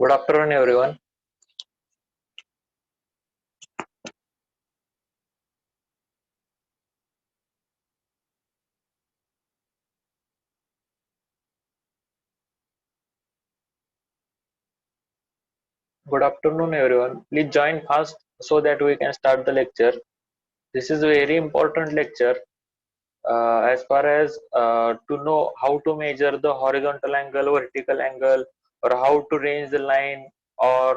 Good afternoon, everyone. Good afternoon, everyone. Please join fast so that we can start the lecture. This is a very important lecture as far as to know how to measure the horizontal angle, vertical angle, or how to range the line, or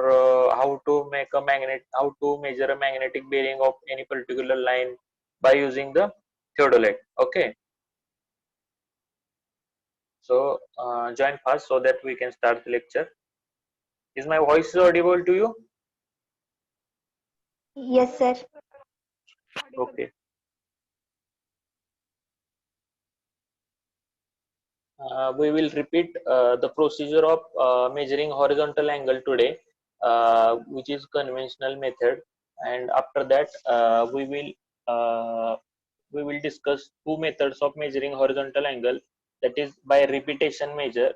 how to make a how to measure a magnetic bearing of any particular line by using the theodolite. Okay, so join fast so that we can start the lecture. Is my voice audible to you? Yes, sir. Okay. We will repeat the procedure of measuring horizontal angle today, which is conventional method, and after that we will discuss two methods of measuring horizontal angle, that is by repetition method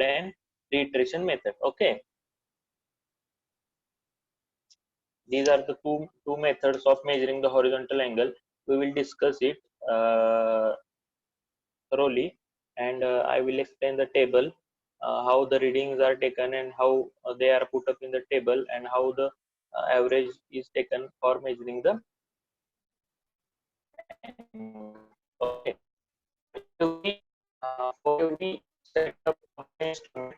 and reiteration method. Okay, these are the two methods of measuring the horizontal angle. We will discuss it thoroughly, and I will explain the table, how the readings are taken and how they are put up in the table, and how the average is taken for measuring the. Okay, for we set up instrument,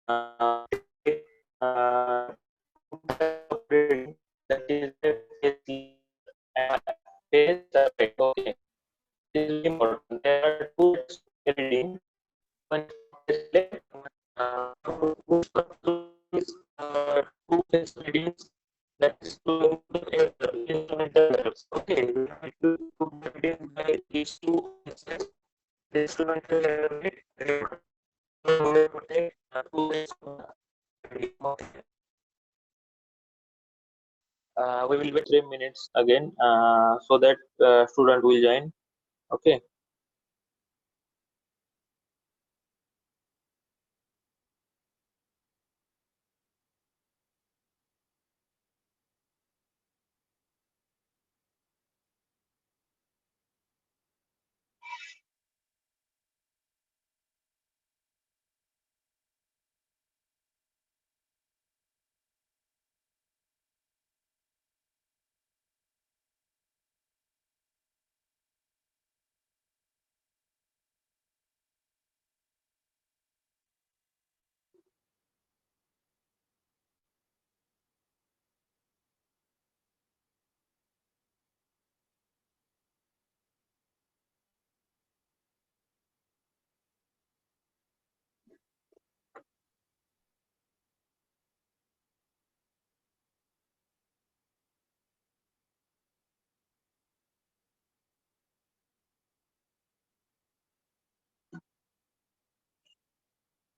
uh, uh, that is okay. This is important. There are two reading. One is two readings, that is two instrumental errors. Okay, we have to put the reading by these two instances. The instrumental error rate. So we will take two reading. Okay. We will wait 3 minutes again so that student will join. Okay.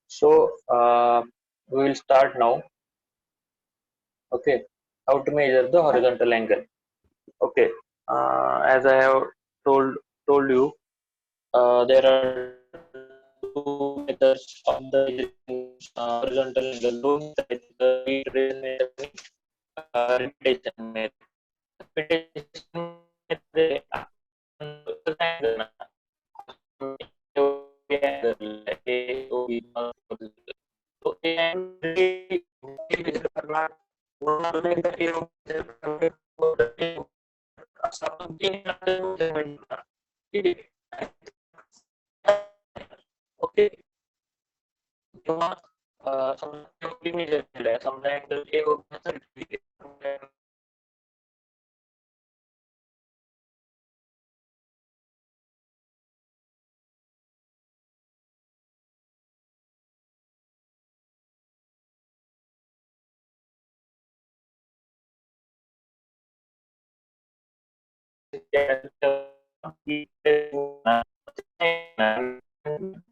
So we will start now. Okay, how to measure the horizontal angle. Okay, as I have told you, there are two methods of the horizontal angle. The repetition method. Repetition method. Okay, किंवा समजा major केलंय, समजा angle A certificate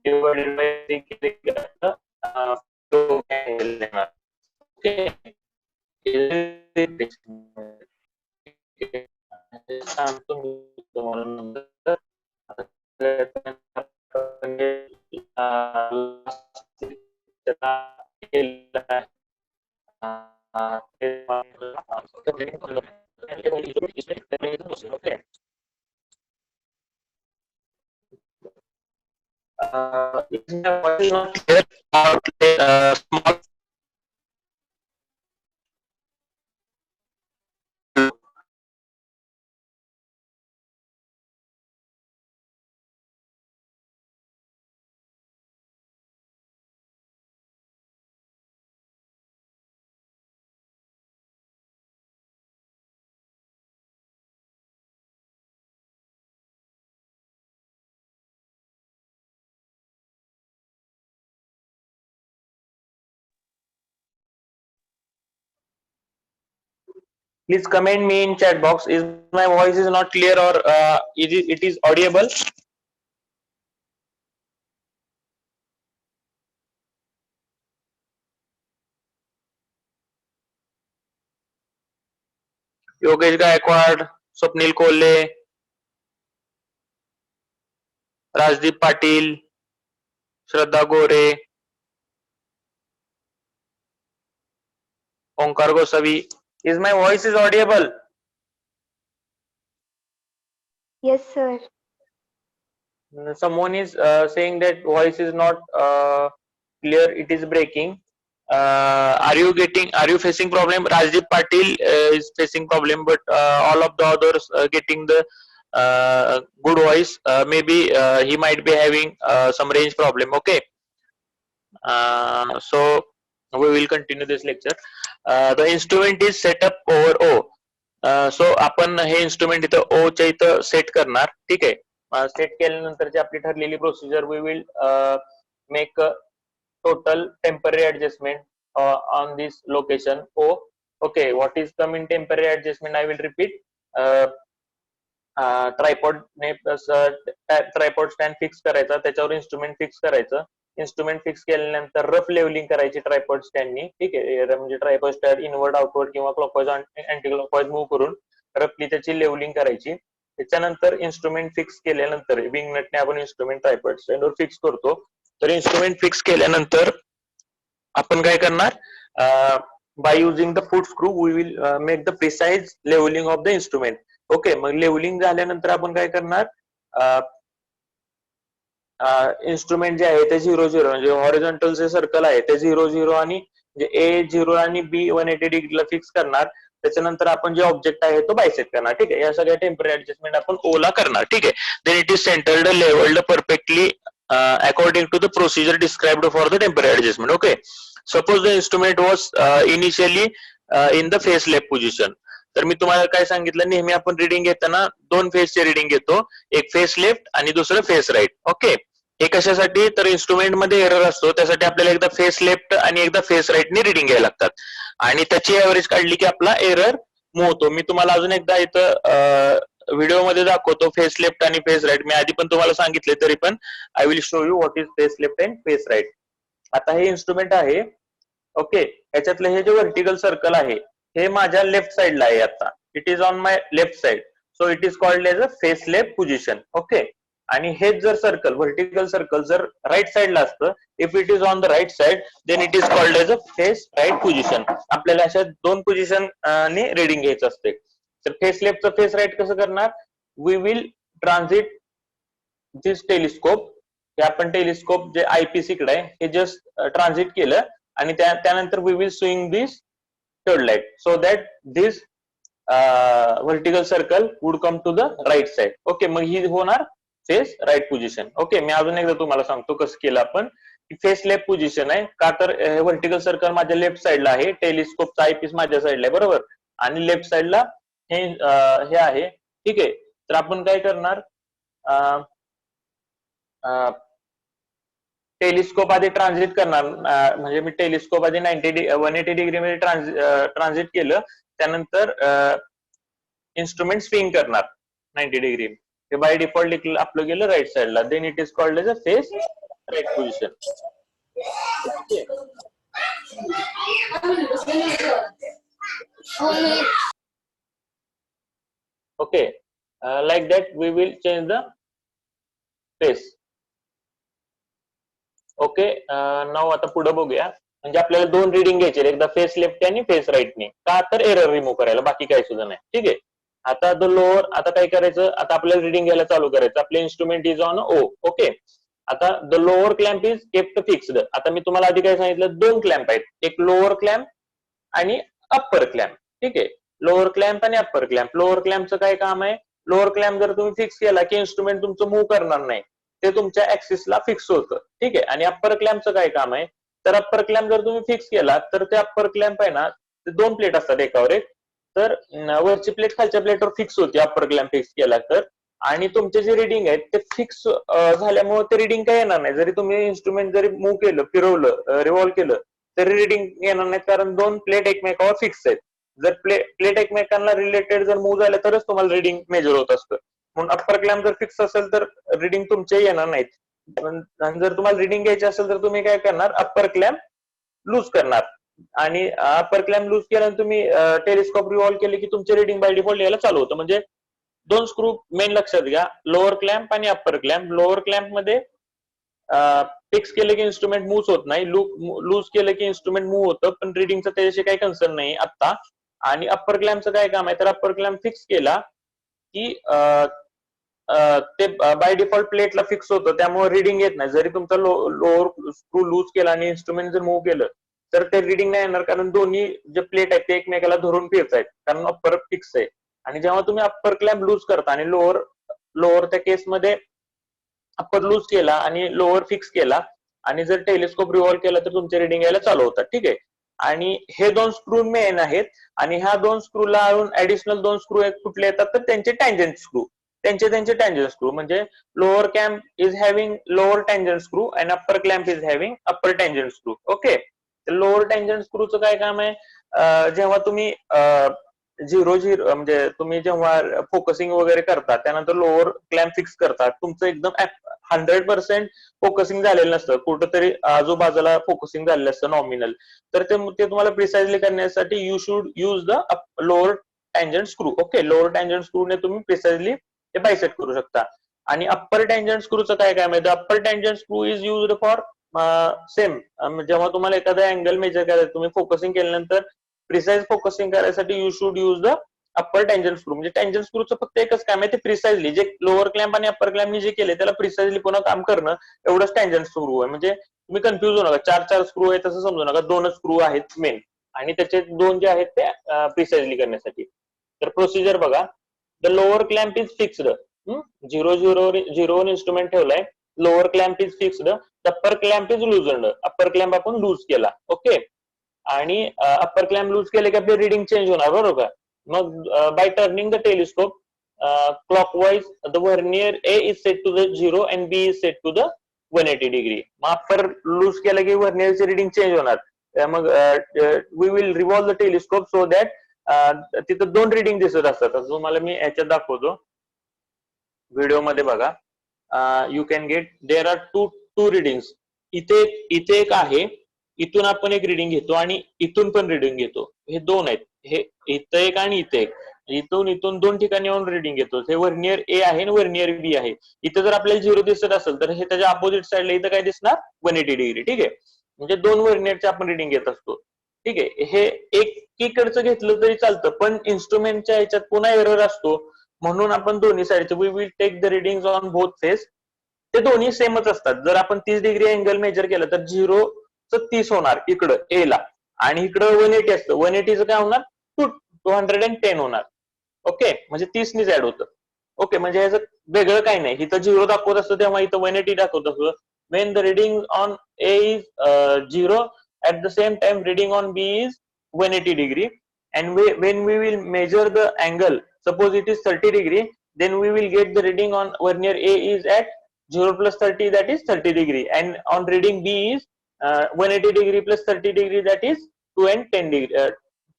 divided by 3 angle. Okay, सांगतो मी तुम्हाला नंतर. Okay. Is my voice not clear or small? Please comment me in chat box. Is my voice is not clear or it is audible? Yogesh Gaikwad, Swapnil Kolhe, Rajdeep Patil, Shraddha Gore, Omkar Gosavi. Is my voice is audible? Yes, sir. Someone is saying that voice is not clear, it is breaking. Are you facing problem? Rajdeep Patil is facing problem, but all of the others getting the good voice. Maybe he might be having some range problem. Okay. So we will continue this lecture. The instrument is set up over O. So आपण हे instrument इथं ओ च्या इथं set करणार. ठीक आहे. Set केल्यानंतरची आपली ठरलेली procedure, we will make total temporary adjustment on this location O. Okay, what is come in temporary adjustment? I will repeat. Tripod ने ट्रायपॉड स्टँड फिक्स करायचा, त्याच्यावर इन्स्ट्रुमेंट फिक्स करायचं. इन्स्ट्रुमेंट फिक्स केल्यानंतर रफ लेवलिंग करायची tripod स्टँडनी. ठीक आहे. म्हणजे tripod stand inward outward किंवा क्लॉकवाईज अँटी क्लॉकवाईज मूव्ह करून रफली त्याची लेवलिंग करायची. त्याच्यानंतर इन्स्ट्रुमेंट फिक्स केल्यानंतर विंग नटने आपण इन्स्ट्रुमेंट ट्रायपॉड स्टँडवर फिक्स करतो. तर इन्स्ट्रुमेंट फिक्स केल्यानंतर आपण काय करणार, by using the foot screw we will make the precise levelling of the instrument. Okay. मग लेवलिंग झाल्यानंतर आपण काय करणार, इन्स्ट्रुमेंट जे आहे ते 0-0 म्हणजे हॉरिझॉन्टल जे सर्कल आहे ते 0-0 आणि ए 0 आणि बी 180 डिग्रीला फिक्स करणार. त्याच्यानंतर आपण जे ऑब्जेक्ट आहे तो बायसेक्ट करणार. ठीक आहे. या सगळ्या टेम्पररी ऍडजस्टमेंट आपण ओ ला करणार. ठीक आहे. Then it is centred levelled perfectly according to the procedure described for the temporary adjustment. Okay, suppose the instrument was initially in the face left position. तर मी तुम्हाला काय सांगितलं, नेहमी आपण रिडिंग घेताना दोन फेसचे रिडिंग घेतो, एक फेस लेफ्ट आणि दुसरं फेस राईट. ओके. हे कशासाठी, तर इन्स्ट्रुमेंट मध्ये एरर असतो, त्यासाठी आपल्याला एकदा फेस लेफ्ट आणि एकदा फेस राईटने रिडिंग घ्यायला लागतात आणि त्याची एव्हरेज काढली की आपला एरर मूव्ह होतो. मी तुम्हाला अजून एकदा इथं व्हिडिओ मध्ये दाखवतो फेस लेफ्ट आणि फेस राईट. मी आधी पण तुम्हाला सांगितले, तरी पण I will show you what is face left and face right. आता हे इन्स्ट्रुमेंट आहे. ओके. याच्यातलं हे जे व्हर्टिकल सर्कल आहे हे माझ्या लेफ्ट साइडला आहे. आता it is on my left side, so it is called as a face left position. Okay. आणि हेच जर सर्कल, व्हर्टिकल सर्कल जर राईट साइडला असतं, if it is on the right side then it is called as a face right position. आपल्याला अशा दोन position ने रिडिंग घ्यायचं असते. तर फेस लेफ्टचं फेस राईट कसं करणार, we will transit this telescope. हे आपण टेलिस्कोप जे आयपीसी कडे आहे हे जस्ट ट्रान्झिट केलं आणि त्यानंतर we will swing this third light so that this vertical circle would come to the right side. Okay. मग ही होणार फेस राईट पोझिशन. ओके. मी अजून एकदा तुम्हाला सांगतो कसं केलं आपण. फेस लेफ्ट पोझिशन आहे का, तर व्हर्टिकल सर्कल माझ्या लेफ्ट साइडला आहे, टेलिस्कोपचा आयपीस माझ्या साइडला आहे, बरोबर, आणि लेफ्ट साइडला हे आहे. ठीक आहे. तर आपण काय करणार, टेलिस्कोप आधी ट्रान्झिट करणार. म्हणजे मी टेलिस्कोप आधी 180 डिग्री मध्ये ट्रान्झिट केलं, त्यानंतर इन्स्ट्रुमेंट स्विंग करणार 90 डिग्री. हे बाय डिफॉल्ट आपलं गेलं राईट साइडला, then it is called as a face right position. Okay. Like that we will change the face. Okay. Now आता पुढे बघूया. म्हणजे आपल्याला दोन रिडिंग घ्यायचे, एकदा फेस लेफ्ट आणि फेस राईटने, का तर एरर रिमूव्ह करायला, बाकी काही सुद्धा नाही. ठीक आहे. आता द लोअर, आता काय करायचं, आता आपल्याला रिडिंग घ्यायला चालू करायचं. आपले इन्स्ट्रुमेंट इज ऑन ओ. ओके, आता the lower clamp is kept fixed. आता मी तुम्हाला आधी काय सांगितलं, दोन क्लॅम्प आहेत, एक लोअर क्लॅम्प आणि अप्पर क्लॅम्प. ठीक आहे, लोअर क्लॅम्प आणि अप्पर क्लॅम्प. लोअर क्लॅम्पचं काय काम आहे, लोअर क्लॅम्प जर तुम्ही फिक्स केला की इन्स्ट्रुमेंट तुमचं मूव्ह करणार नाही, ते तुमच्या ऍक्सिसला फिक्स होतं. ठीक आहे, आणि अप्पर क्लॅम्पचं काय काम आहे, तर अप्पर क्लॅम्प जर तुम्ही फिक्स केला तर ते अप्पर क्लॅम्प आहे ना, ते दोन प्लेट असतात एकावर एक, तर वरची प्लेट खालच्या प्लेटवर फिक्स होती अप्पर क्लॅम्प फिक्स केला तर, आणि तुमचे जे रिडिंग आहेत ते फिक्स झाल्यामुळे ते रिडिंग काय येणार नाही. जरी तुम्ही इन्स्ट्रुमेंट जरी मूव्ह केलं, फिरवलं, रिव्हॉल्व केलं, तरी रिडिंग येणार नाही, कारण दोन प्लेट एकमेकावर फिक्स आहेत. जर प्लेट एकमेकांना रिलेटेड जर मूव्ह झाले तरच तुम्हाला रिडिंग मेजर होत असतं. म्हणून अप्पर क्लॅम्प जर फिक्स असेल तर रिडिंग तुमचे येणार नाहीत. आणि जर तुम्हाला रिडिंग घ्यायची असेल तर तुम्ही काय करणार, अप्पर क्लॅम्प लूज करणार, आणि अप्पर क्लॅम्प लूज केल्यानंतर तुम्ही टेलिस्कोप रिव्हॉल्व केले की तुमचे रिडिंग बाय डिफॉल्ट यायला चालू होतं. म्हणजे दोन स्क्रू मेन लक्षात घ्या, लोअर क्लॅम्प आणि अप्पर क्लॅम्प. लोअर क्लॅम्प मध्ये फिक्स केलं की इन्स्ट्रुमेंट मूव्ह होत नाही, लूज केलं की इन्स्ट्रुमेंट मूव्ह होतं, पण रिडिंगचं त्याच्याशी काही कन्सर्न नाही आता. आणि अप्पर क्लॅम्पचं काय काम आहे, तर अप्पर क्लॅम्प फिक्स केला की ते बाय डिफॉल्ट प्लेटला फिक्स होतं, त्यामुळे रिडिंग येत नाही. जरी तुमचा लोअर स्क्रू लूज केला आणि इन्स्ट्रुमेंट जर मूव्ह केलं तर ते रिडिंग नाही येणार, कारण दोन्ही जे प्लेट आहेत ते एकमेकाला धरून फिरतायत, कारण अप्पर फिक्स आहे. आणि जेव्हा तुम्ही अप्पर क्लॅम्प लूज करता आणि लोअर त्या केसमध्ये अप्पर लूज केला आणि लोअर फिक्स केला आणि जर टेलिस्कोप रिव्हॉल्व केला तर तुमचे रिडिंग यायला चालू होतात. ठीक आहे, आणि हे दोन स्क्रू मेन आहेत, आणि ह्या दोन स्क्रूला अजून ऍडिशनल दोन स्क्रू कुठले येतात, तर त्यांचे टँजंट स्क्रू. त्यांचे टँजंट स्क्रू म्हणजे lower clamp is having lower tangent screw and upper clamp is having upper tangent screw. Okay, lower tangent स्क्रूचं काय काम आहे, जेव्हा तुम्ही 0-0 म्हणजे तुम्ही जेव्हा फोकसिंग वगैरे करता त्यानंतर लोअर क्लॅम्प फिक्स करतात, तुमचं एकदम 100% फोकसिंग झालेलं नसतं, कुठंतरी आजूबाजूला फोकसिंग झालेलं असतं नॉमिनल, तर ते तुम्हाला प्रिसाइजली करण्यासाठी you should use the lower tangent screw. Okay, lower tangent स्क्रूने तुम्ही प्रिसाइजली ते बायसेट करू शकता. आणि अप्पर टँजंट स्क्रूचं काय काम आहे, upper tangent screw is used for same, जेव्हा तुम्हाला एखादा अँगल मेजर करायचं, तुम्ही फोकसिंग केल्यानंतर प्रिसाइज फोकसिंग करायसाठी you should use the upper tangent screw. म्हणजे टँजंट स्क्रूचं फक्त एकच काम आहे, ते प्रिसाइजली जे लोअर क्लॅम्प आणि अप्पर क्लॅम्पनी जे केले त्याला प्रिसाइजली पुन्हा काम करणं, एवढंच टँजंट स्क्रू आहे. म्हणजे तुम्ही कन्फ्युज होऊ नका, 4 स्क्रू आहेत तसं समजू नका, 2च स्क्रू आहेत मेन, आणि त्याचे 2 जे आहेत ते प्रिसाइजली करण्यासाठी. तर प्रोसिजर बघा, the lower clamp is fixed, 0-0 instrument ठेवलाय, lower clamp is fixed, upper clamp is loosened, upper clamp आपण लूज केला. ओके, आणि अप्पर क्लॅम्प लूज केले की आपली रिडिंग चेंज होणार, बरोबर. मग by turning the telescope clockwise the vernier A is set to the 0 and B is set to the 180 degree. मग अप्पर लूज केलं की व्हर्नियरची रिडिंग चेंज होणार. मग we will revolve the telescope so that तिथं 2 रिडिंग दिसत असतात. तुम्हाला मी याच्यात दाखवतो, व्हिडिओ मध्ये बघा, you can get there are two readings. इथे एक आहे, इथून आपण एक रिडिंग घेतो आणि इथून पण रिडिंग घेतो, हे 2 आहेत, हे इथं एक आणि इथे एक, इथून 2 ठिकाणी येऊन रिडिंग घेतो. हे व्हर्नियर ए आहे आणि व्हर्नियर बी आहे. इथं जर आपल्याला 0 दिसत असेल तर हे त्याच्या अपोजिट साईडला इथं काय दिसणार, 180 डिग्री. ठीक आहे, म्हणजे 2 व्हर्नियरचे आपण रिडिंग घेत असतो. ठीक आहे, हे एकीकडचं घेतलं तरी चालतं, पण इन्स्ट्रुमेंटच्या ह्याच्यात पुन्हा एरर असतो, म्हणून आपण दोन्ही साईडचे we will take the reading on both face. ते दोन्ही सेमच असतात. जर आपण 30 डिग्री अँगल मेजर केलं तर 0-30 होणार इकडं ए ला, आणि इकडं 180 असतं, 180चं काय होणार, 210 होणार. ओके, म्हणजे 30 नीच ऍड होतं. ओके, म्हणजे ह्याचं वेगळं काही नाही, इथं 0 दाखवत असतं तेव्हा इथं 180 दाखवत असतं. Wien the reading on A is 0 at the same time reading on B is 180 degree, and when we will measure the angle, suppose it is 30 degree, then we will get the reading on vernier A is at 0 plus 30, that is 30 degree, and on reading B is 180 degree plus 30 degree, that is 210 degree,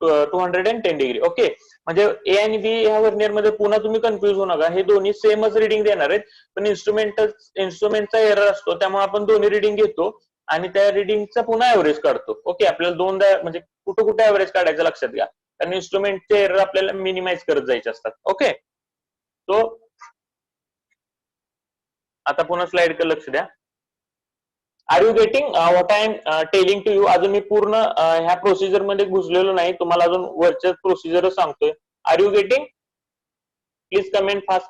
210 degree. Okay, म्हणजे ए आणि बी ह्या vernier मध्ये पुन्हा तुम्ही confuse होऊ नका, हे दोन्ही सेमच रिडिंग देणार आहेत, पण इन्स्ट्रुमेंटचा एरर असतो, त्यामुळे आपण दोन्ही रिडिंग घेतो आणि त्या रिडिंगचा पुन्हा ऍव्हरेज काढतो. ओके, आपल्याला दोनदा म्हणजे कुठे ऍव्हरेज काढायचं लक्षात घ्या, कारण इन्स्ट्रुमेंटचे एरर आपल्याला मिनिमाइज करत जायचे असतात. ओके, तो आता पुन्हा स्लाइडकडे लक्ष द्या. Are you getting what I am telling to you? अजून मी पूर्ण ह्या प्रोसिजर मध्ये घुसलेलो नाही, तुम्हाला अजून वरच्या प्रोसिजर सांगतोय. Are you getting? Please comment fast.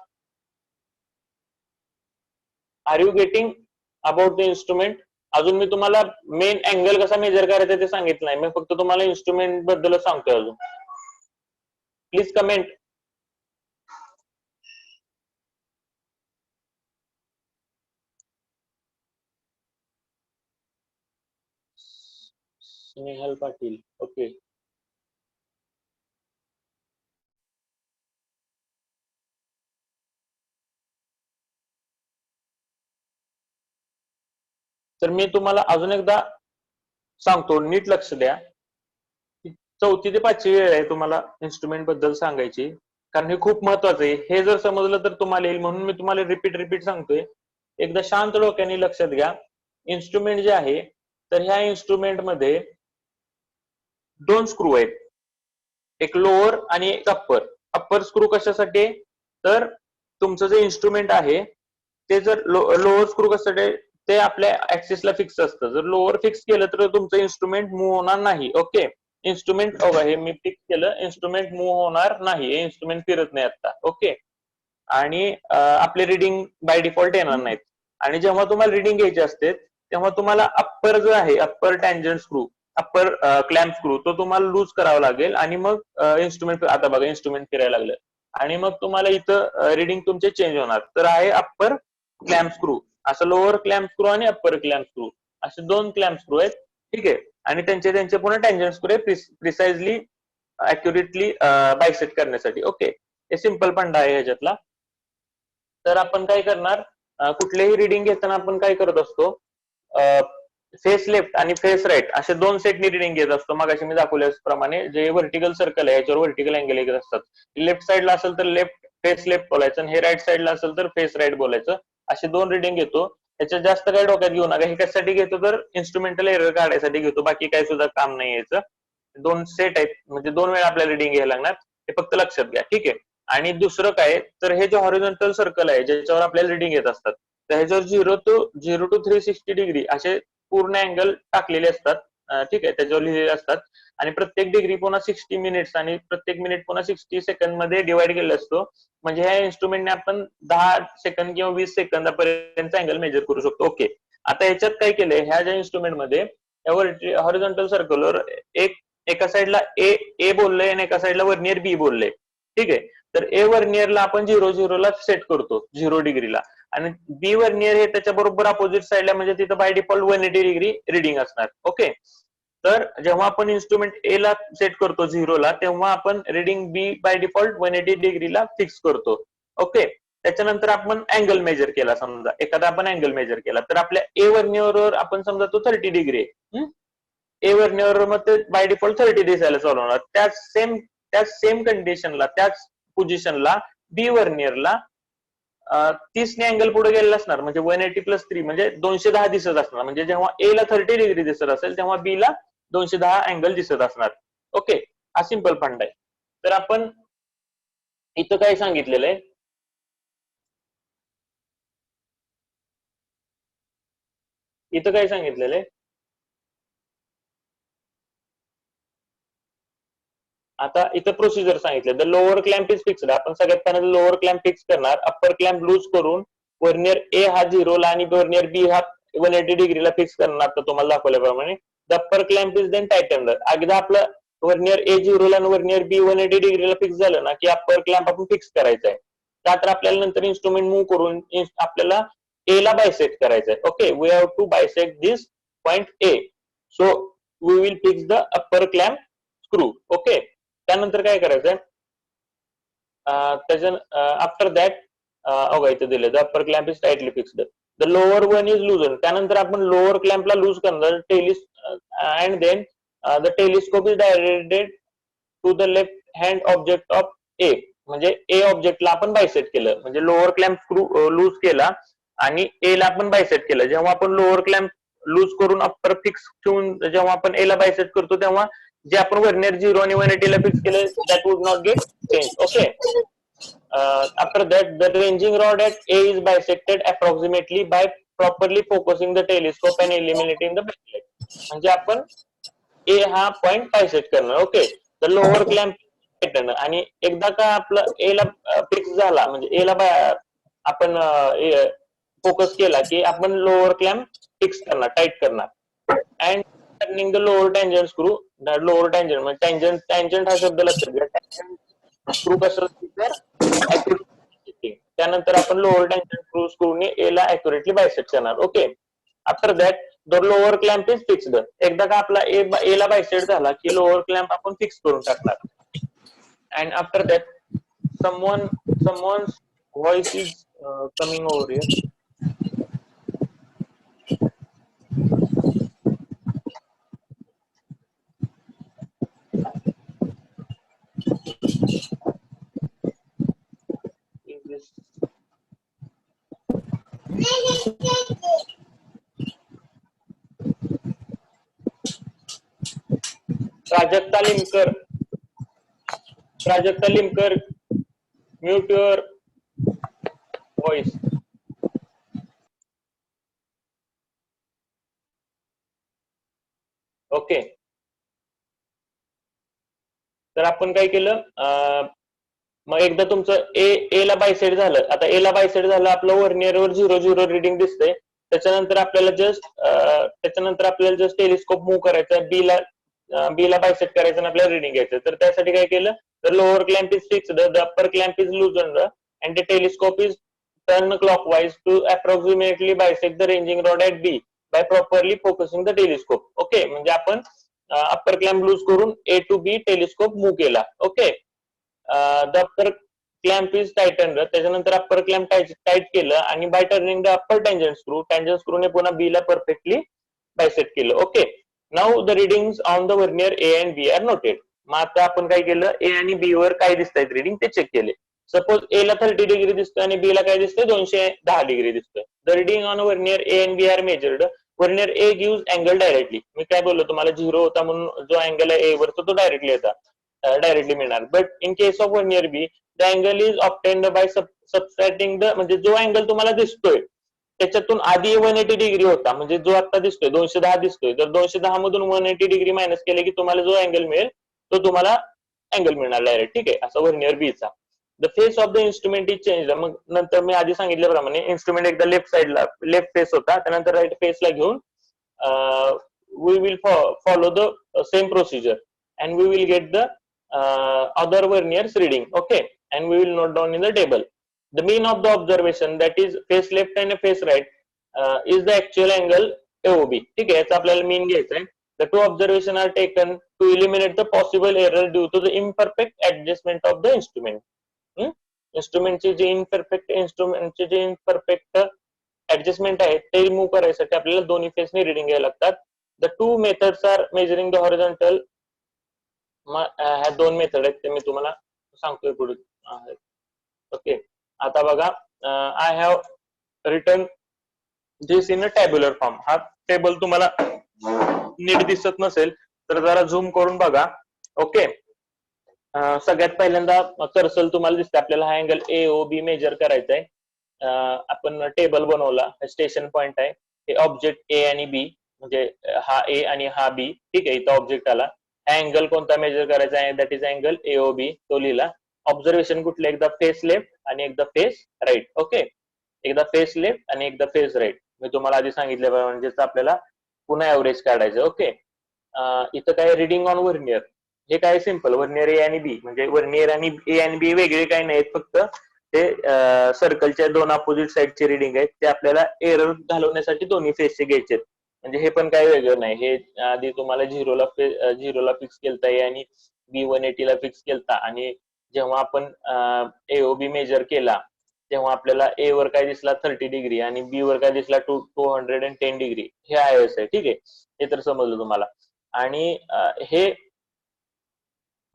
Are you getting about the instrument? अजून मी तुम्हाला मेन अँगल कसा मेजर करायचा ते सांगितलं नाही, मी फक्त तुम्हाला इन्स्ट्रुमेंट बद्दल सांगतोय अजून. Please comment. Snehal Patil, okay. तर मी तुम्हाला अजून एकदा सांगतो, नीट लक्ष द्या. चौथी ते पाचवी वेळ आहे तुम्हाला इन्स्ट्रुमेंट बद्दल सांगायची, कारण हे खूप महत्वाचं आहे. हे जर समजलं तर तुम्हाला येईल, म्हणून मी तुम्हाला रिपीट सांगतोय. एकदा शांत डोक्याने लक्षात घ्या. इन्स्ट्रुमेंट जे आहे, तर ह्या इन्स्ट्रुमेंट मध्ये दोन स्क्रू आहेत, एक लोअर आणि एक अप्पर. अप्पर स्क्रू कशासाठी? तर तुमचं जे इन्स्ट्रुमेंट आहे ते जर लोअर स्क्रू कशासाठी, ते आपल्या ऍक्सिसला फिक्स असतं. जर लोअर फिक्स केलं तर तुमचं इन्स्ट्रुमेंट मूव्ह होणार नाही. ओके, इन्स्ट्रुमेंट हे मी फिक्स केलं, इन्स्ट्रुमेंट मूव्ह होणार नाही, हे इन्स्ट्रुमेंट फिरत नाही आता. ओके, आणि आपले रिडिंग बाय डिफॉल्ट येणार नाहीत. आणि जेव्हा तुम्हाला रिडिंग घ्यायची असते तेव्हा तुम्हाला अप्पर जो आहे, upper tangent screw, upper clamp screw, तो तुम्हाला लूज करावा लागेल. आणि मग इन्स्ट्रुमेंट, आता बघा इन्स्ट्रुमेंट फिरायला लागलं, आणि मग तुम्हाला इथं रिडिंग तुमचे चेंज होणार. तर आहे अप्पर क्लॅम्प स्क्रू, असं लोअर क्लॅम्प स्क्रू आणि अप्पर क्लॅम्प स्क्रू, असे दोन क्लॅम्प स्क्रू आहेत. ठीक आहे, आणि त्यांचे पुन्हा टँजंट स्क्रू आहे प्रिसाइजली अॅक्युरेटली बायसेट करण्यासाठी. ओके, हे सिंपल फंडा आहे ह्याच्यातला. तर आपण काय करणार, कुठलेही रिडिंग घेताना आपण काय करत असतो, फेस लेफ्ट आणि फेस राईट असे दोन सेटनी रिडिंग घेत असतो. मग मी दाखवल्याप्रमाणे जे व्हर्टिकल सर्कल आहे याच्यावर व्हर्टिकल अँगल येत असतात. लेफ्ट साईडला असेल तर लेफ्ट, फेस लेफ्ट बोलायचं, आणि हे राईट साईडला असेल तर फेस राईट बोलायचं. असे दोन रिडिंग घेतो. त्याच्यात जास्त काय डोक्यात घेऊ नका. हे कशासाठी घेतो तर इन्स्ट्रुमेंटल एरर काढायसाठी घेतो, बाकी काही सुद्धा काम नाही यायचं. दोन सेट आहेत, म्हणजे दोन वेळा आपल्याला रिडिंग घ्यायला लागणार, हे फक्त लक्षात घ्या. ठीक आहे, आणि दुसरं काय, तर हे जे हॉरिझॉन्टल सर्कल आहे ज्याच्यावर आपल्याला रिडिंग येत असतात, तर ह्याच्यावर 0 to 360 डिग्री असे पूर्ण अँगल टाकलेले असतात. ठीक आहे, त्याच्यावर लिहिलेले असतात. आणि प्रत्येक डिग्री पुन्हा 60 मिनिट्स आणि प्रत्येक मिनिट पुन्हा 60 सेकंड मध्ये डिवाइड केलेला असतो. म्हणजे ह्या इन्स्ट्रुमेंटने आपण 10 सेकंद किंवा 20 सेकंदापर्यंत अँगल मेजर करू शकतो. ओके, आता ह्याच्यात काय केलंय, ह्या ज्या इन्स्ट्रुमेंट मध्ये हॉरिझॉन्टल सर्कलवर एका साईडला ए बोललंय आणि एका साईडला वर्नियर बी बोललंय. ठीक आहे, तर ए वर्नियरला आपण 0 ला सेट करतो, 0 डिग्रीला, आणि बी वर्नियर हे त्याच्या बरोबर अपोजिट साईडला, म्हणजे तिथं बाय डिफॉल्ट 180 डिग्री रिडिंग असणार. ओके, तर जेव्हा आपण इन्स्ट्रुमेंट ए ला सेट करतो 0 ला, तेव्हा आपण रिडिंग बी बाय डिफॉल्ट 180 डिग्रीला फिक्स करतो. ओके, त्याच्यानंतर आपण अँगल मेजर केला, समजा एखादा आपण अँगल मेजर केला, तर आपल्या ए वर्नियरवर आपण समजा तो 30 डिग्री आहे. ए वर्नियर मग ते बाय डिफॉल्ट 30 दिसायला चालू होणार. त्याच सेम कंडिशनला, त्याच पोझिशनला बी वर्नियरला 30 ने अँगल पुढे गेलेला असणार, म्हणजे 180 + 3 म्हणजे 210 दिसत असणार. म्हणजे जेव्हा ए ला 30 डिग्री दिसत असेल तेव्हा बी ला 210 अँगल दिसत असणार. ओके, हा सिंपल फंड आहे. तर आपण इथं काय सांगितलेलं आहे, इथं काय सांगितलेलं आहे, आता इथं प्रोसिजर सांगितलं. The lower clamp is fixed. आपण सगळ्यात पहिल्यांदा लोअर क्लॅम्प फिक्स करणार, अप्पर क्लॅम्प लूज करून वर्नियर ए हा 0 ला आणि वर्नियर बी हा 180 डिग्रीला फिक्स करणार, तर तुम्हाला दाखवल्याप्रमाणे. The upper clamp is then tightened. एकदा आपलं वर्नियर ए 0 ला आणि वर्नियर बी 180 डिग्रीला फिक्स झालं ना, की अप्पर क्लॅम्प आपण फिक्स करायचा आहे. त्यानंतर आपल्याला नंतर इन्स्ट्रुमेंट मूव्ह करून आपल्याला ए ला बायसेक्ट करायचं आहे. Okay, we have to bisect this point A, so we will fix the upper clamp screw. Okay, त्यानंतर काय करायचंय, आफ्टर दॅट इथे दिले, the upper clamp is tightly fixed, the lower one is loosen. त्यानंतर आपण lower क्लॅम्पला loose करणार, and then the telescope is directed to the left hand object of A. म्हणजे ए ऑब्जेक्टला आपण बायसेट केलं, म्हणजे लोअर क्लॅम्प स्क्रू लूज केला आणि ए ला आपण बायसेट केलं. जेव्हा आपण लोअर क्लॅम्प लूज करून अप्पर फिक्स ठेवून जेव्हा आपण ए ला बायसेट करतो, तेव्हा जे आपण वर्नियर 0 आणि 180 ला फिक्स केले, that would not get change. Okay, after that the ranging rod at A is bisected approximately by properly focusing the telescope and eliminating the backlight. म्हणजे आपण ए हा पॉइंट बायसेट करणार. Okay, the lower clamp tighten, आणि एकदा का आपलं ए ला fix झाला म्हणजे ए ला आपण फोकस केला की आपण लोअर क्लॅम्प फिक्स करणार, टाईट करणार. And turning the lower tangent screw, lower tangent म्हणजे टँजंट हा शब्द लक्षात घ्या. टँजंट स्क्रू कसं तर accuracy. त्यानंतर आपण लोअर टँजंट स्क्रूने ए ला अॅक्युरेटली बायसेक्ट करणार. Okay. After that the lower clamp is fixed. एकदा का आपला ए ला बायसेक्ट झाला की लोअर क्लॅम्प आपण फिक्स करून टाकणार. And after that someone's voice is coming over here. Is this Prajakta Limkar, Prajakta Limkar, mute your voice. Okay. तर आपण काय केलं, मग एकदा तुमचं ए ला बायसेट झालं. आता ए ला बायसेट झालं, आपलं वर्नियरवर 0 रिडिंग दिसतंय. त्याच्यानंतर आपल्याला जस्ट टेलिस्कोप मूव्ह करायचा, बी ला बायसेट करायचं आणि आपल्याला रिडिंग घ्यायचं. तर त्यासाठी काय केलं, तर lower clamp is fixed, the upper clamp is loosened and the telescope is turn clockwise to approximately bisect the ranging rod at B by properly focusing the telescope. Okay. म्हणजे आपण अप्पर क्लॅम्प लूज करून A to B telescope move केला. Okay. The upper clamp is tighten, त्याच्यानंतर upper clamp tight केलं आणि by turning the upper tangent स्क्रूने पुन्हा B ला परफेक्टली बायसेट केलं. Okay. Now the readings on the vernier A and B are noted. मग आता आपण काय केलं, ए आणि बी वर काय दिसतायत रिडिंग ते चेक केले. सपोज ए ला 30 डिग्री दिसतोय आणि बी ला काय दिसतंय 210 डिग्री दिसतोय. The reading on vernier A and B are measured. Vernier A gives angle directly. मी काय बोललो तुम्हाला, 0 होता म्हणून जो अँगल आहे ए वरचा तो डायरेक्टली मिळणार. But in case of vernier be the angle is obtained by subtracting the, म्हणजे जो अँगल तुम्हाला दिसतोय त्याच्यातून आधी 180 डिग्री होता, म्हणजे जो आता दिसतोय 210 दिसतोय, तर 210 मधून 180 डिग्री मायनस केले की तुम्हाला जो अँगल मिळेल तो तुम्हाला अँगल मिळणार डायरेक्ट. ठीक आहे. असं वर्नियर बी चा. The face of the instrument is change. मग नंतर मी आधी सांगितल्याप्रमाणे इन्स्ट्रुमेंट एकदा लेफ्ट फेस होता, त्यानंतर राईट फेसला घेऊन we will follow the same procedure and we will get the other verniers reading. Okay. And we will note down in the table. The mean of the observation, that is face left and face right, is the actual angle AOB. ठीक आहे. याचा आपल्याला मीन घ्यायचा आहे. The two observations are taken to eliminate the possible error due to the imperfect adjustment of the instrument. इन्स्ट्रुमेंटचे जे imperfect adjustment आहे ते remove करायसाठी आपल्याला दोन्ही फेसने रिडिंग घ्यायला लागतात. The two methods are measuring the horizontal. ह्या 2 मेथड आहेत ते मी तुम्हाला सांगतोय पुढे. ओके. आता बघा, I have return this in a tabular form. हा टेबल तुम्हाला नीट दिसत नसेल तर जरा झूम करून बघा. ओके. सगळ्यात पहिल्यांदा कर्सर तुम्हाला दिसतं, आपल्याला हा अँगल AOB मेजर करायचा आहे. आपण टेबल बनवला, स्टेशन पॉइंट आहे, हे ऑब्जेक्ट ए आणि बी, म्हणजे हा ए आणि हा बी. ठीक आहे. इथं ऑब्जेक्ट आला. हा अँगल कोणता मेजर करायचा आहे, दॅट इज अँगल AOB, तो लिहिला. ऑब्झर्वेशन कुठले, एकदा फेस लेफ्ट आणि एकदा फेस राईट. ओके. एकदा फेस लेफ्ट आणि एकदा फेस राईट. मी तुम्हाला आधी सांगितल्याप्रमाणे आपल्याला पुन्हा ऍव्हरेज काढायचं. ओके. इथं काय रिडिंग ऑन वर्नियर, हे काय सिंपल, वर्नियर ए आणि बी, म्हणजे वर्नियर आणि ए आणि बी वेगळे काही नाहीत, फक्त ते सर्कलच्या 2 अपोजिट साईडचे रिडिंग आहेत. ते आपल्याला एरर घालवण्यासाठी दोन्ही फेसचे घ्यायचे. म्हणजे हे पण काही वेगळं नाही. हे आधी तुम्हाला झिरोला फिक्स केलता ए आणि बी 180 ला फिक्स केलता, आणि जेव्हा आपण AOB मेजर केला तेव्हा आपल्याला ए वर काय दिसला 30 डिग्री आणि बी वर काय दिसला 210 डिग्री. हे IS आहे. ठीक आहे. हे तर समजलं तुम्हाला. आणि हे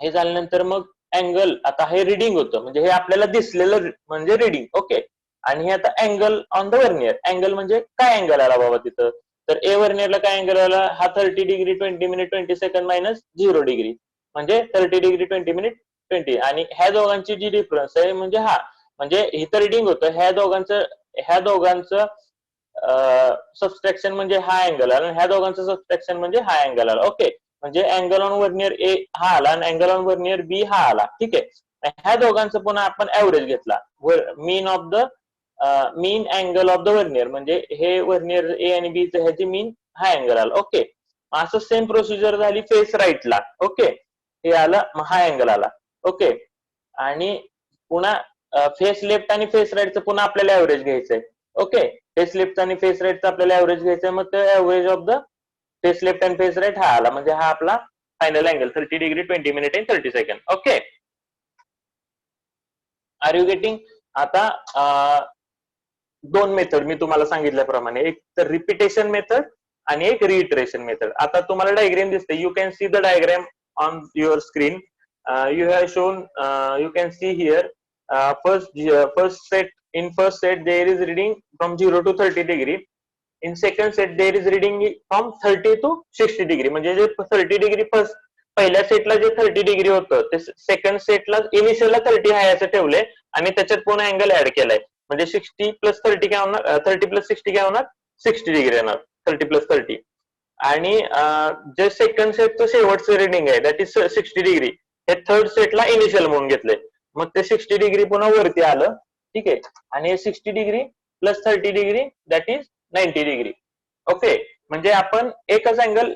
झाल्यानंतर मग अँगल, आता हे रिडिंग होतं, म्हणजे हे आपल्याला दिसलेलं म्हणजे रिडिंग. ओके. आणि हे आता angle on the vernier. Angle म्हणजे काय अँगल आला बाबा तिथं, तर ए वर्नियरला काय अँगल आला, हा 30 degree 20 minute 20 second minus 0 degree, म्हणजे 30 डिग्री 20 मिनिट 20. आणि ह्या दोघांची जी डिफरन्स आहे म्हणजे हा, म्हणजे इथं रिडिंग होतं, ह्या दोघांचं सबस्ट्रॅक्शन म्हणजे हा अँगल आला, आणि ह्या दोघांचं सबस्ट्रॅक्शन म्हणजे हा अँगल आला. ओके. म्हणजे अँगल ऑन वर्नियर ए हा आला आणि अँगल ऑन वर्नियर बी हा आला. ठीक आहे. ह्या दोघांचं पुन्हा आपण ऍव्हरेज घेतला. Mean of the mean angle of the vernier, म्हणजे हे वर्नियर ए आणि बी ह्याची मीन हा अँगल आला. ओके. असं सेम प्रोसिजर झाली फेस राईटला. ओके. हे आलं, हा अँगल आला. ओके. आणि पुन्हा फेस लेफ्ट आणि फेस राईटचं पुन्हा आपल्याला ऍव्हरेज घ्यायचंय. ओके. फेस लेफ्ट आणि फेस राईटचं आपल्याला ऍव्हरेज घ्यायचंय. मग ते average of the face left and face right हा आला, म्हणजे हा आपला final angle 30 degree 20 minute and 30 second. Okay. Are you getting? आता दोन मेथड मी तुम्हाला सांगितल्याप्रमाणे, एक तर रिपिटेशन मेथड आणि एक रिइटरेशन मेथड. आता तुम्हाला डायग्राम दिसते. You can see the diagram on your screen. You have shown, you can see here first set, in first set there is reading from 0 to 30 degree. In second set there is reading from 30 to 60 degree. म्हणजे जे 30 degree पहिल्या सेटला जे 30 degree होतं ते second सेटला इनिशियलला 30 आहे असं ठेवलंय आणि त्याच्यात पुन्हा अँगल ऍड केलाय. म्हणजे 60 प्लस 30 काय होणार, 30 प्लस 60 काय होणार, 60 डिग्री येणार. 30 प्लस 30. आणि जे सेकंड सेटचं शेवटचं रिडिंग आहे दॅट इज 60 डिग्री, हे थर्ड सेटला इनिशियल म्हणून घेतलंय. मग ते 60 डिग्री पुन्हा वरती आलं. ठीक आहे. आणि 60 degree plus 30 degree that is 90 degree. Okay. म्हणजे आपण एकच अँगल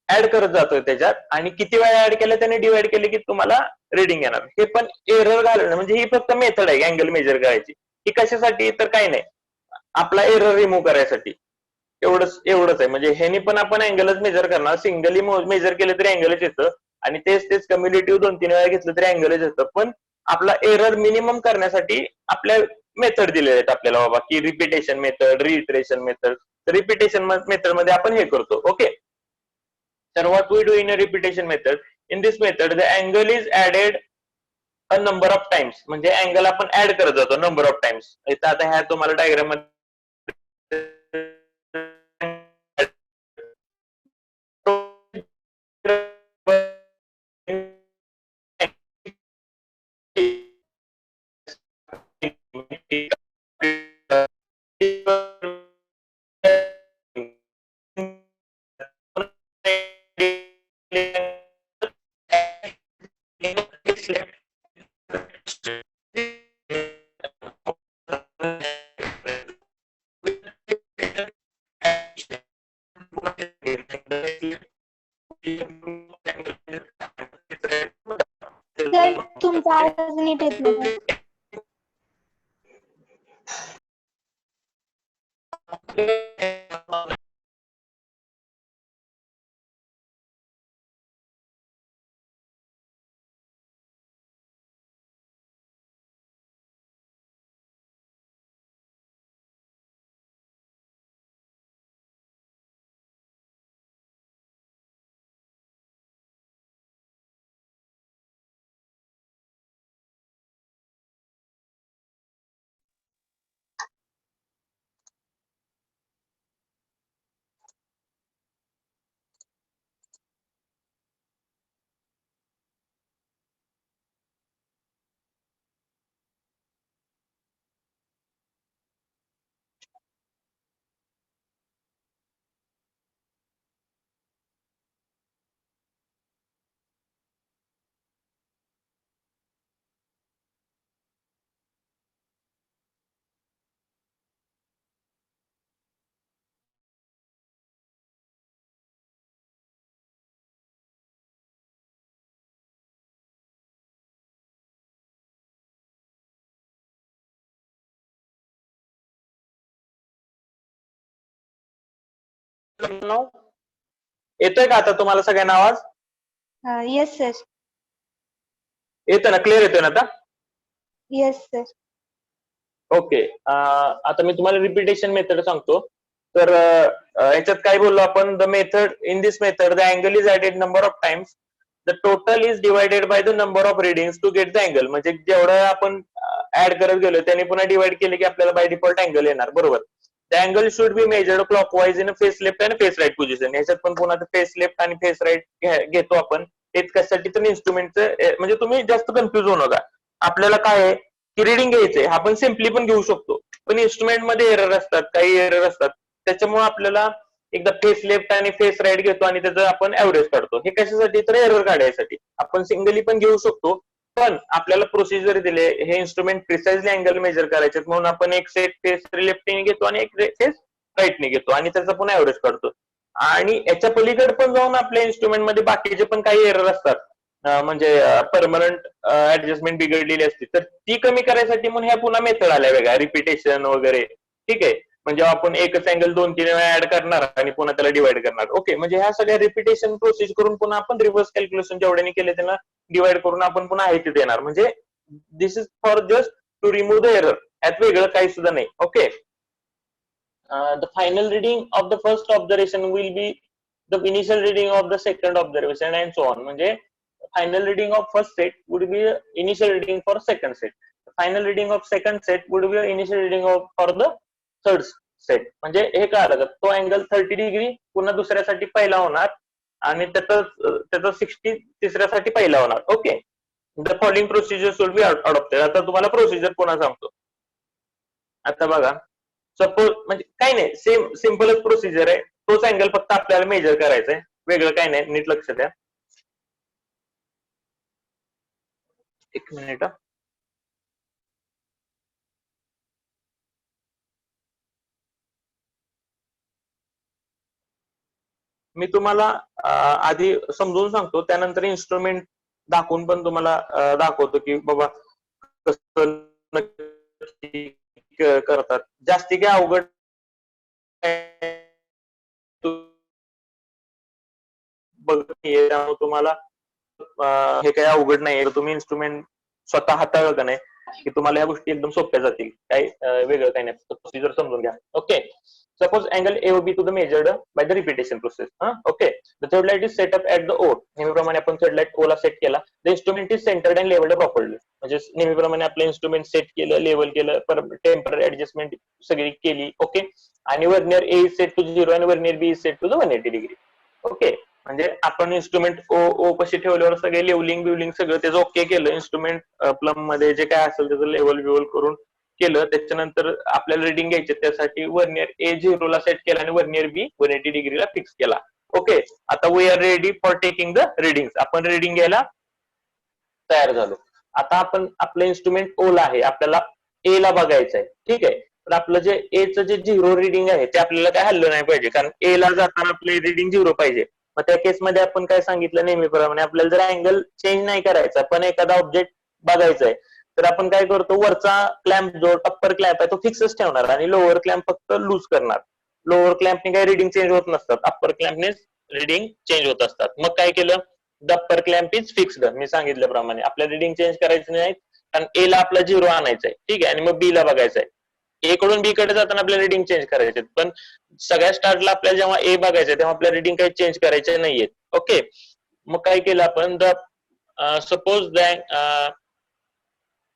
ऍड करत जातोय त्याच्यात आणि किती वेळा ऍड केलं त्याने डिवाइड केले की तुम्हाला रिडिंग येणार. हे पण एरर घालणं म्हणजे ही फक्त मेथड आहे अँगल मेजर करायची. ही कशासाठी, तर काही नाही, आपला एरर रिमूव्ह करायसाठी. एवढंच आहे. म्हणजे ह्यानी पण आपण अँगलच मेजर करणार. सिंगली मेजर केलं तरी अँगलच येतं आणि तेच कम्युनिटिव्ह 2-3 वेळा घेतलं तरी अँगलच येतं. पण आपला एरर मिनिमम करण्यासाठी आपल्या मेथड दिलेले आहेत आपल्याला, बाबा की repetition method, reiteration method. Repetition method मध्ये आपण हे करतो. ओके. तर what we do in a repetition method, in this method the angle is added a number of times. म्हणजे अँगल आपण ऍड करत जातो नंबर ऑफ टाइम्स. इथं आता ह्या तुम्हाला डायग्राम मध्ये सर तुमचा आवाज नीट येत नाही. येतोय का आता तुम्हाला सगळ्यांना आवाज? Yes sir. येतो ना, क्लिअर येतोय ना आता? Yes sir. ओके. आता मी तुम्हाला रिपिटेशन मेथड सांगतो. तर याच्यात काय बोललो आपण, the method, in this method the angle is added number of times, the total is divided by the number of readings to get the angle. म्हणजे जेवढं आपण ऍड करत गेलो त्याने पुन्हा डिवाइड केले की आपल्याला बाय डिफॉल्ट अँगल येणार. बरोबर. The angle should be measured clockwise in face left आणि फेस राईट पोझिशन. याच्यात पण पुन्हा फेस लेफ्ट आणि फेस राईट घेतो आपण. तेच कशासाठी, तर इन्स्ट्रुमेंटचं, म्हणजे तुम्ही जास्त कन्फ्युज होऊ नका. आपल्याला काय आहे की रिडिंग घ्यायचंय, आपण सिम्पली पण घेऊ शकतो, पण इन्स्ट्रुमेंट मध्ये एरर असतात, काही एरर असतात, त्याच्यामुळे आपल्याला एकदा फेस लेफ्ट आणि फेस राईट घेतो आणि त्याचं आपण ऍव्हरेज काढतो. हे कशासाठी? तर एरर काढायसाठी. आपण सिंगली पण घेऊ शकतो, पण आपल्याला प्रोसिजर दिले, हे इन्स्ट्रुमेंट प्रिसाइजली अँगल मेजर करायचे म्हणून आपण एक सेट फेस लेफ्टने घेतो आणि एक फेस राईटने घेतो आणि त्याचा पण ऍव्हरेज काढतो. आणि याच्या पलीकडे पण जाऊन आपल्या इन्स्ट्रुमेंट मध्ये बाकीचे पण काही एरर असतात, म्हणजे परमनंट ऍडजस्टमेंट बिघडलेली असते, तर ती कमी करायसाठी म्हणून ह्या पुन्हा मेथड आल्या वेगळ्या, रिपिटेशन वगैरे. ठीक आहे, म्हणजे आपण एकच अँगल 2-3 वेळा ऍड करणार आणि पुन्हा त्याला डिवाइड करणार. ओके, म्हणजे ह्या सगळ्या रिपिटेशन प्रोसेस करून पुन्हा आपण रिव्हर्स कॅल्क्युलेशन जेवढ्याने केले त्यांना डिवाइड करून आपण पुन्हा आहे ते देणार. म्हणजे this is for just to remove the error. यात वेगळं काही सुद्धा नाही. Okay, the final reading of the first observation will be the initial reading of the second observation and so on. म्हणजे final reading of first set would be initial reading for second set. The final reading of second set would be initial reading of for the third set. म्हणजे हे काय आलं, तो angle 30 degree पुन्हा दुसऱ्यासाठी पहिला होणार आणि त्याचा 60 तिसऱ्यासाठी पहिला होणार. Okay, the following procedure will be adopted. आता तुम्हाला प्रोसिजर पुन्हा सांगतो. आता बघा, सपोज म्हणजे काही नाही, सिम्पलच प्रोसिजर आहे, तोच अँगल फक्त आपल्याला मेजर करायचा आहे, वेगळं काही नाही. नीट लक्ष द्या. एक मिनिट. मी तुम्हाला आधी समजून सांगतो, त्यानंतर इन्स्ट्रुमेंट दाखवून पण तुम्हाला दाखवतो की बाबा कसं करतात. जास्ती काय अवघड त्यामुळे तुम्हाला हे काही अवघड नाही. तुम्ही इन्स्ट्रुमेंट स्वतः हाताळलं का नाही की तुम्हाला या गोष्टी एकदम सोप्या जातील. काही वेगळं काही नाही, प्रोसिजर समजून घ्या. Okay, suppose angle AOB to the measured by the repetition process. Okay, the third light is set up at the O. नेहमीप्रमाणे आपण थर्ड लाईट O ला सेट केला. The instrument is centered and leveled properly. म्हणजे नेहमीप्रमाणे आपलं instrument set केलं, level केलं, temporary adjustment सगळी केली. ओके, आणि vernier A is set to 0 आणि vernier B is set to the 180 degree. Okay, म्हणजे आपण इन्स्ट्रुमेंट ओ कशी ठेवल्यावर सगळे लेवलिंग बिवलिंग सगळं त्याचं ओके केलं. इन्स्ट्रुमेंट प्लम मध्ये जे काय असेल त्याचं लेवल बिवल करून केलं. त्याच्यानंतर आपल्याला रिडिंग घ्यायचे, त्यासाठी वर्नियर ए 0 ला सेट केला आणि वर्नियर बी 180 डिग्रीला फिक्स केला. ओके, आता we are ready for taking the reading. आपण रिडिंग घ्यायला तयार झालो. आता आपण आपलं इन्स्ट्रुमेंट ओ ला आहे, आपल्याला ए ला बघायचं आहे. ठीक आहे, तर आपलं जे एचं जे 0 रिडिंग आहे ते आपल्याला काय हल्लं नाही पाहिजे, कारण ए ला जाताना आपले रिडिंग 0 पाहिजे. मग त्या केसमध्ये आपण काय सांगितलं, नेहमीप्रमाणे आपल्याला जर अँगल चेंज नाही करायचा पण एखादा ऑब्जेक्ट बघायचा आहे, तर आपण काय करतो, वरचा क्लॅम्प जो टप्पर क्लॅम्प आहे तो फिक्सच ठेवणार आणि लोअर क्लॅम्प फक्त लूज करणार. लोअर क्लॅम्पने काही रिडिंग चेंज होत नसतात, अप्पर क्लॅम्पने रिडिंग चेंज होत असतात. मग काय केलं, the upper clamp is fixed. मी सांगितल्याप्रमाणे आपल्या रिडिंग चेंज करायचं नाही, कारण ए ला आपला 0 आणायचा आहे. ठीक आहे, आणि मग बी ला बघायचं आहे. ए कडून बी कडे जाताना आपल्याला रिडिंग चेंज करायचे, पण सगळ्या स्टार्टला आपल्याला जेव्हा ए बघायचं तेव्हा आपल्या रिडिंग काही चेंज करायचे नाहीयेत. ओके, मग काय केलं आपण, suppose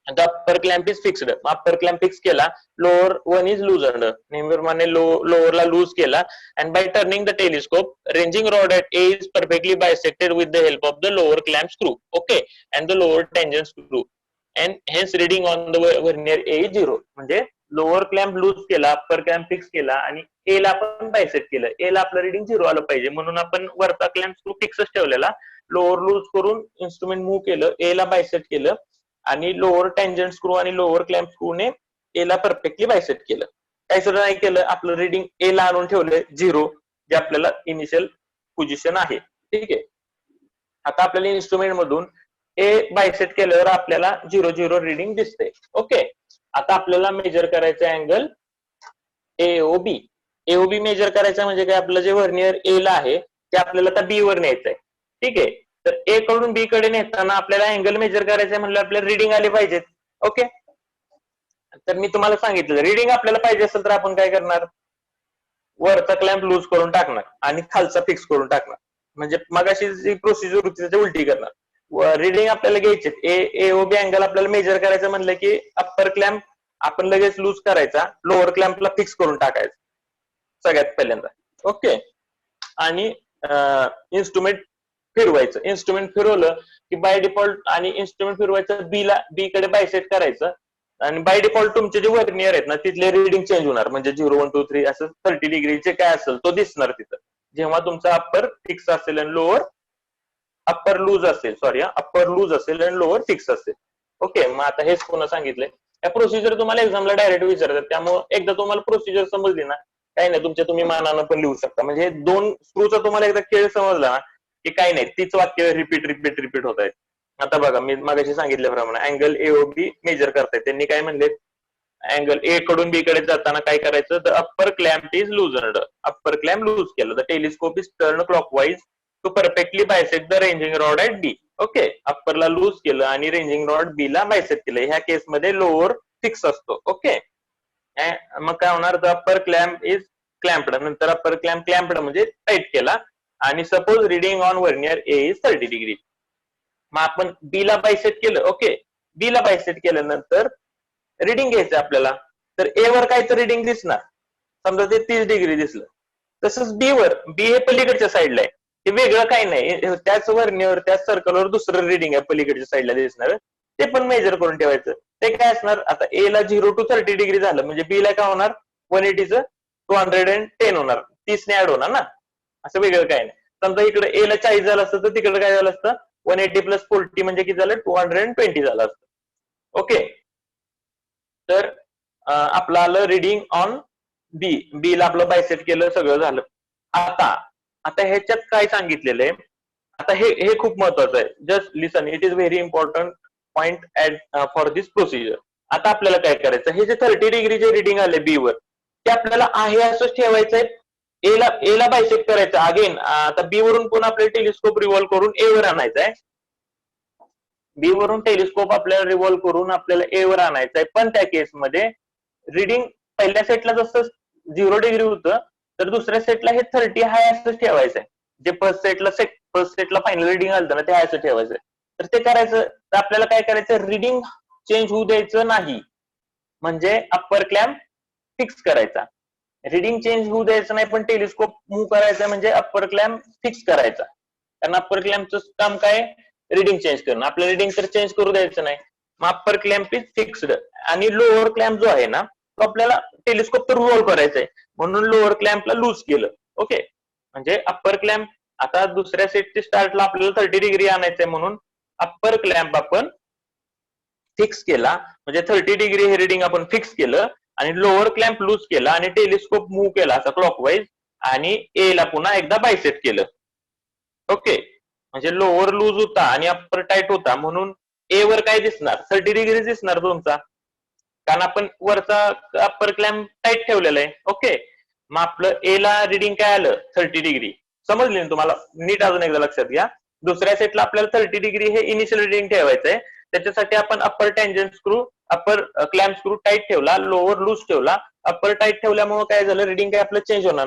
the upper clamp is fixed. Upper clamp fix केला, lower one is loose under. नेहमीप्रमाणे लोअर ला लूज केला, and by turning the telescope, ranging rod at A is perfectly bisected with the help of the lower clamp screw. Okay, and the lower tangent screw, and hence reading on the vernier A is 0. म्हणजे lower clamp loose केला, upper clamp fix केला आणि ए ला आपण बायसेट केलं. ए ला आपलं reading 0 आलं पाहिजे म्हणून आपण वरचा क्लॅम्प स्क्रू फिक्सच ठेवलेला. लोअर लूज करून इन्स्ट्रुमेंट मूव्ह केलं, ए ला बायसेट केलं आणि लोअर टँजंट स्क्रू आणि लोअर क्लॅम्प स्क्रूने ए ला परफेक्टली बायसेट केलं. काय सुद्धा नाही केलं, आपलं रिडिंग ए ला आणून ठेवलं 0, जे आपल्याला इनिशियल पोझिशन आहे. ठीक आहे, आता आपल्याला इन्स्ट्रुमेंट मधून ए बायसेट केल्यावर आपल्याला 0-0 रिडिंग दिसते. ओके, आता आपल्याला मेजर करायचं अँगल एओबी. एओबी मेजर करायचं म्हणजे काय, आपलं जे व्हर्नियर ए ला आहे ते आपल्याला आता बी वर न्यायचंय. ठीक आहे, तर ए कडून बी कडे नेताना आपल्याला अँगल मेजर करायचंय म्हणलं आपल्याला रिडिंग आली पाहिजेत. ओके, तर मी तुम्हाला सांगितलं, रिडिंग आपल्याला पाहिजे असेल तर आपण काय करणार, वरचा क्लॅम्प लूज करून टाकणार आणि खालचा फिक्स करून टाकणार. म्हणजे मगाशी जी प्रोसिजर होती त्याची उलटी करणार. रिडिंग आपल्याला घ्यायचे, एओबी अँगल आपल्याला मेजर करायचं म्हणलं की अप्पर क्लॅम्प आपण लगेच लूज करायचा, लोअर क्लॅम्पला फिक्स करून टाकायचं सगळ्यात पहिल्यांदा. ओके, आणि इन्स्ट्रुमेंट फिरवायचं. इन्स्ट्रुमेंट फिरवलं की बाय डिफॉल्ट, आणि इन्स्ट्रुमेंट फिरवायचं बी कडे बायसेट करायचं. आणि बाय डिफॉल्ट तुमचे जे वर्नियर आहेत ना तिथले रिडिंग चेंज होणार, म्हणजे 0 1 2 3 असं 30 डिग्रीचे काय असेल तो दिसणार तिथं, जेव्हा तुमचा अप्पर फिक्स असेल आणि लोअर अप्पर लूज असेल, सॉरी अप्पर लूज असेल आणि लोअर फिक्स असेल. ओके, मग आता हेच पुन्हा सांगितलंय. या प्रोसिजर तुम्हाला एक्झामला डायरेक्ट विचारतात, त्यामुळे एकदा तुम्हाला प्रोसिजर समजली ना, काही नाही तुमच्या तुम्ही मानानं पण लिहू शकता. म्हणजे दोन स्क्रूचा तुम्हाला एकदा खेळ समजला ना की काही नाही, तीच वाक्य रिपीट रिपीट रिपीट होत आहेत. आता बघा मी मागाशी सांगितल्याप्रमाणे अँगल एओबी मेजर करतायत, त्यांनी काय म्हणले, अँगल ए कडून बी कडे जाताना काय करायचं, the upper clamp is loosened, upper clamp loose केलं, the telescope is turn clockwise to perfectly bisect the ranging rod at B. Okay, अप्परला लूज केलं आणि रेंजिंग रॉड बी ला बायसेक्ट केलं. ह्या केसमध्ये लोअर फिक्स असतो. ओके, मग काय होणार, द अप्पर क्लॅम्प इज क्लॅम्पड, नंतर अप्पर क्लॅम्प क्लॅम्पड म्हणजे टाईट केला, आणि suppose reading on vernier A is 30 degree. मग आपण बी ला बायसेट केलं. ओके, बी ला बायसेट केल्यानंतर रिडिंग घ्यायचं आपल्याला, तर ए वर काय तर रिडिंग दिसणार, समजा ते 30 डिग्री दिसलं. तसंच बी वर, बी हे पलीकडच्या साईडला आहे, ते वेगळं काही नाही, त्याच वर्नियर त्याच सर्कलवर दुसरं रिडिंग आहे पलीकडच्या साईडला दिसणार, ते पण मेजर करून ठेवायचं. ते काय असणार, आता ए ला 0 to 30 डिग्री झालं म्हणजे बी ला काय होणार, 180चं 210 होणार, 30 ने ऍड होणार ना, असं वेगळं काय नाही. समजा इकडे ए ला 40 झालं असतं तर तिकडे काय झालं असतं, 180 + 40 म्हणजे किती झालं, 220 झालं असतं. ओके, तर आपलं आलं रिडिंग ऑन बी, बी ला आपलं बायसेट केलं, सगळं झालं. आता ह्याच्यात काय सांगितलेलं आहे, आता हे खूप महत्वाचं आहे, just listen, it is very important point for this procedure. आता आपल्याला काय करायचं, हे जे 30 डिग्रीचे रिडिंग आले बी वर, ते आपल्याला आहे असंच ठेवायचंय, ए ला बायसेक्ट करायचं. अगेन आता बी वरून पुन्हा आपल्याला टेलिस्कोप रिव्हॉल्व करून ए वर आणायचंय, बी वरून टेलिस्कोप आपल्याला रिव्हॉल्व करून आपल्याला ए वर आणायचंय. पण त्या केसमध्ये रिडिंग पहिल्या सेटला जसं 0 डिग्री होतं, तर दुसऱ्या सेटला हे 30 हाय असंच ठेवायचंय. जे फर्स्ट सेटला फायनल रिडिंग आलं ना ते हाय असं ठेवायचंय. तर ते करायचं, तर आपल्याला काय करायचं, रिडिंग चेंज होऊ द्यायचं नाही, म्हणजे अप्पर क्लॅम्प फिक्स करायचा. रिडिंग चेंज होऊ द्यायचं नाही पण टेलिस्कोप मूव्ह करायचा, म्हणजे अप्पर क्लॅम्प फिक्स करायचा. कारण अप्पर क्लॅम्पचं काम काय, रिडिंग चेंज करणं. आपल्या रिडिंग तर चेंज करू द्यायचं नाही. मग अप्पर क्लॅम्प इज फिक्स्ड, आणि लोअर क्लॅम्प जो आहे ना तो आपल्याला टेलिस्कोप तर रिव्हॉल्व करायचंय, म्हणून लोअर क्लॅम्पला लूज केलं. ओके, म्हणजे अप्पर क्लॅम्प आता दुसऱ्या सेटच्या स्टार्टला आपल्याला 30 डिग्री आणायचंय, म्हणून अप्पर क्लॅम्प आपण फिक्स केला, म्हणजे 30 डिग्री हे रिडिंग आपण फिक्स केलं, आणि लोअर क्लॅम्प लूज केला, आणि टेलिस्कोप मूव्ह केला असा क्लॉकवाईज, आणि ए ला पुन्हा एकदा बायसेट केलं. ओके, म्हणजे लोअर लूज होता आणि अप्पर टाईट होता, म्हणून ए वर काय दिसणार, 30 डिग्री दिसणार तुमचा, कारण आपण वरचा अप्पर क्लॅम्प टाईट ठेवलेला आहे. ओके, मग आपलं ए ला रिडिंग काय आलं, 30 डिग्री. समजली ना तुम्हाला, नीट अजून एकदा लक्षात घ्या. दुसऱ्या सेटला आपल्याला 30 डिग्री हे इनिशियल रिडिंग ठेवायचंय, त्याच्यासाठी आपण upper tangent screw, upper clamp screw tight ठेवला, लोअर लूज ठेवला. अप्पर टाईट ठेवल्यामुळे काय झालं, रिडिंग काय आपलं चेंज होणार